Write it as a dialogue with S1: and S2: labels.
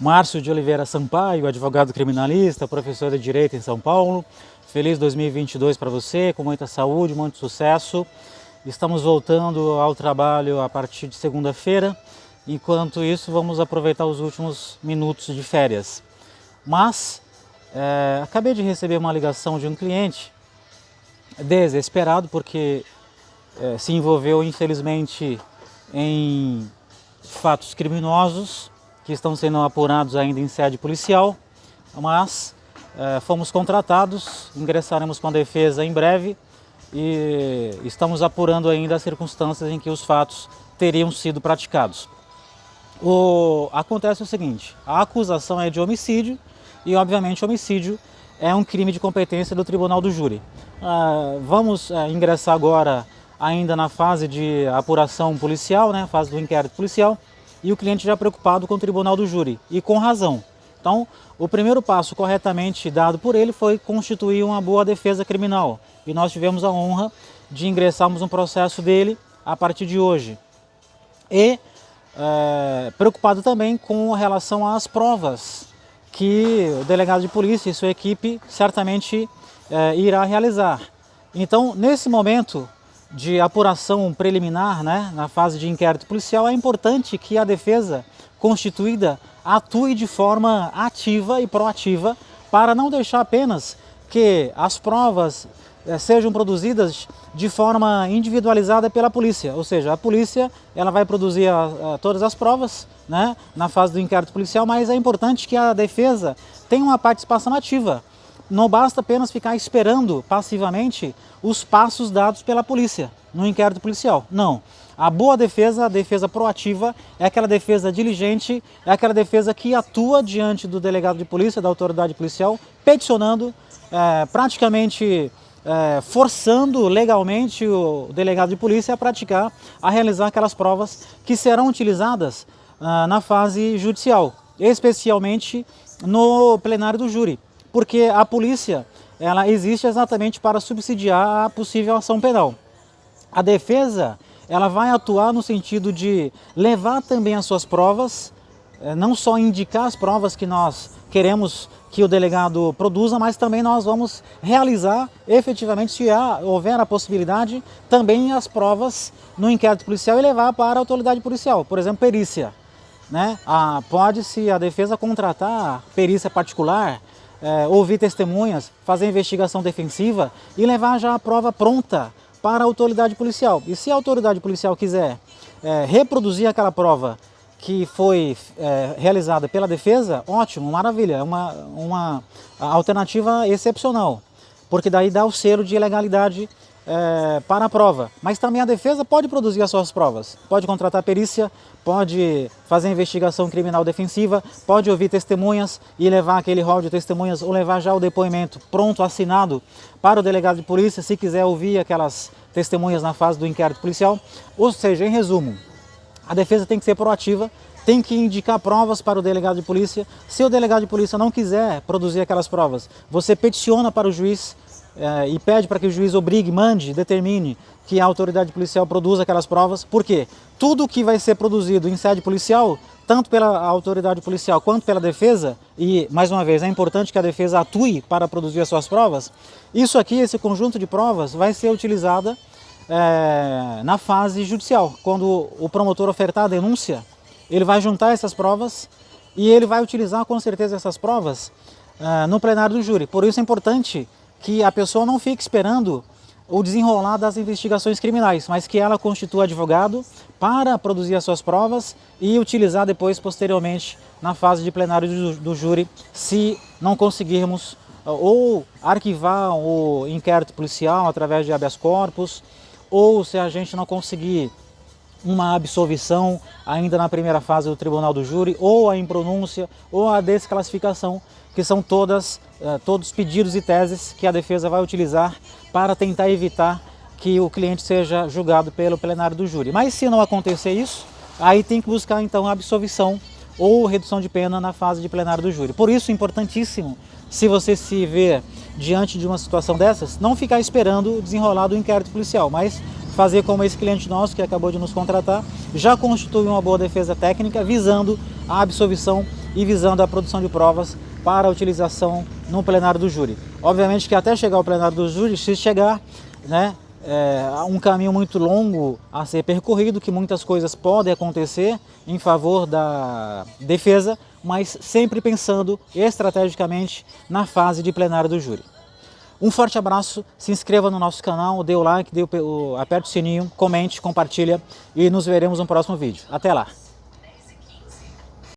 S1: Márcio de Oliveira Sampaio, advogado criminalista, professor de Direito em São Paulo. Feliz 2022 para você, com muita saúde, muito sucesso. Estamos voltando ao trabalho a partir de segunda-feira. Enquanto isso, vamos aproveitar os últimos minutos de férias. Mas, acabei de receber uma ligação de um cliente desesperado porque se envolveu, infelizmente, em fatos criminosos que estão sendo apurados ainda em sede policial, mas fomos contratados, ingressaremos com a defesa em breve e estamos apurando ainda as circunstâncias em que os fatos teriam sido praticados. Acontece o seguinte, a acusação é de homicídio e, obviamente, homicídio é um crime de competência do Tribunal do Júri. Vamos ingressar agora ainda na fase de apuração policial, né, fase do inquérito policial, e o cliente já preocupado com o Tribunal do Júri, e com razão. Então, o primeiro passo corretamente dado por ele foi constituir uma boa defesa criminal, e nós tivemos a honra de ingressarmos um processo dele a partir de hoje. E preocupado também com relação às provas que o delegado de polícia e sua equipe certamente irá realizar. Então, nesse momento de apuração preliminar, né, na fase de inquérito policial, é importante que a defesa constituída atue de forma ativa e proativa para não deixar apenas que as provas sejam produzidas de forma individualizada pela polícia, ou seja, a polícia ela vai produzir todas as provas, né, na fase do inquérito policial, mas é importante que a defesa tenha uma participação ativa. Não basta apenas ficar esperando passivamente os passos dados pela polícia no inquérito policial. Não. A boa defesa, a defesa proativa, é aquela defesa diligente, é aquela defesa que atua diante do delegado de polícia, da autoridade policial, peticionando, praticamente forçando legalmente o delegado de polícia a realizar aquelas provas que serão utilizadas na fase judicial, especialmente no plenário do júri. Porque a polícia ela existe exatamente para subsidiar a possível ação penal. A defesa ela vai atuar no sentido de levar também as suas provas, não só indicar as provas que nós queremos que o delegado produza, mas também nós vamos realizar efetivamente, se houver a possibilidade, também as provas no inquérito policial e levar para a autoridade policial, por exemplo, perícia. Né? Pode-se a defesa contratar perícia particular, ouvir testemunhas, fazer investigação defensiva e levar já a prova pronta para a autoridade policial. E se a autoridade policial quiser reproduzir aquela prova que foi realizada pela defesa, ótimo, maravilha, é uma alternativa excepcional, porque daí dá o selo de legalidade para a prova. Mas também a defesa pode produzir as suas provas, pode contratar perícia, pode fazer investigação criminal defensiva, pode ouvir testemunhas e levar aquele rol de testemunhas ou levar já o depoimento pronto, assinado para o delegado de polícia, se quiser ouvir aquelas testemunhas na fase do inquérito policial. Ou seja, em resumo, a defesa tem que ser proativa, tem que indicar provas para o delegado de polícia. Se o delegado de polícia não quiser produzir aquelas provas, você peticiona para o juiz e pede para que o juiz obrigue, mande, determine que a autoridade policial produza aquelas provas. Por quê? Tudo que vai ser produzido em sede policial, tanto pela autoridade policial quanto pela defesa, e mais uma vez é importante que a defesa atue para produzir as suas provas, isso aqui, esse conjunto de provas vai ser utilizada na fase judicial. Quando o promotor ofertar a denúncia, ele vai juntar essas provas e ele vai utilizar com certeza essas provas no plenário do júri. Por isso é importante que a pessoa não fique esperando o desenrolar das investigações criminais, mas que ela constitua advogado para produzir as suas provas e utilizar depois, posteriormente, na fase de plenário do júri, se não conseguirmos ou arquivar o inquérito policial através de habeas corpus, ou se a gente não conseguir uma absolvição ainda na primeira fase do tribunal do júri, ou a impronúncia, ou a desclassificação, que são todos pedidos e teses que a defesa vai utilizar para tentar evitar que o cliente seja julgado pelo plenário do júri. Mas se não acontecer isso, aí tem que buscar então a absolvição ou redução de pena na fase de plenário do júri. Por isso, importantíssimo, se você se vê diante de uma situação dessas, não ficar esperando o desenrolar do inquérito policial, mas fazer como esse cliente nosso que acabou de nos contratar, já constitui uma boa defesa técnica visando a absolvição e visando a produção de provas para a utilização no plenário do júri. Obviamente que até chegar ao plenário do júri, se chegar, né, um caminho muito longo a ser percorrido, que muitas coisas podem acontecer em favor da defesa, mas sempre pensando estrategicamente na fase de plenário do júri. Um forte abraço, se inscreva no nosso canal, dê o like, aperte o sininho, comente, compartilha e nos veremos no próximo vídeo. Até lá!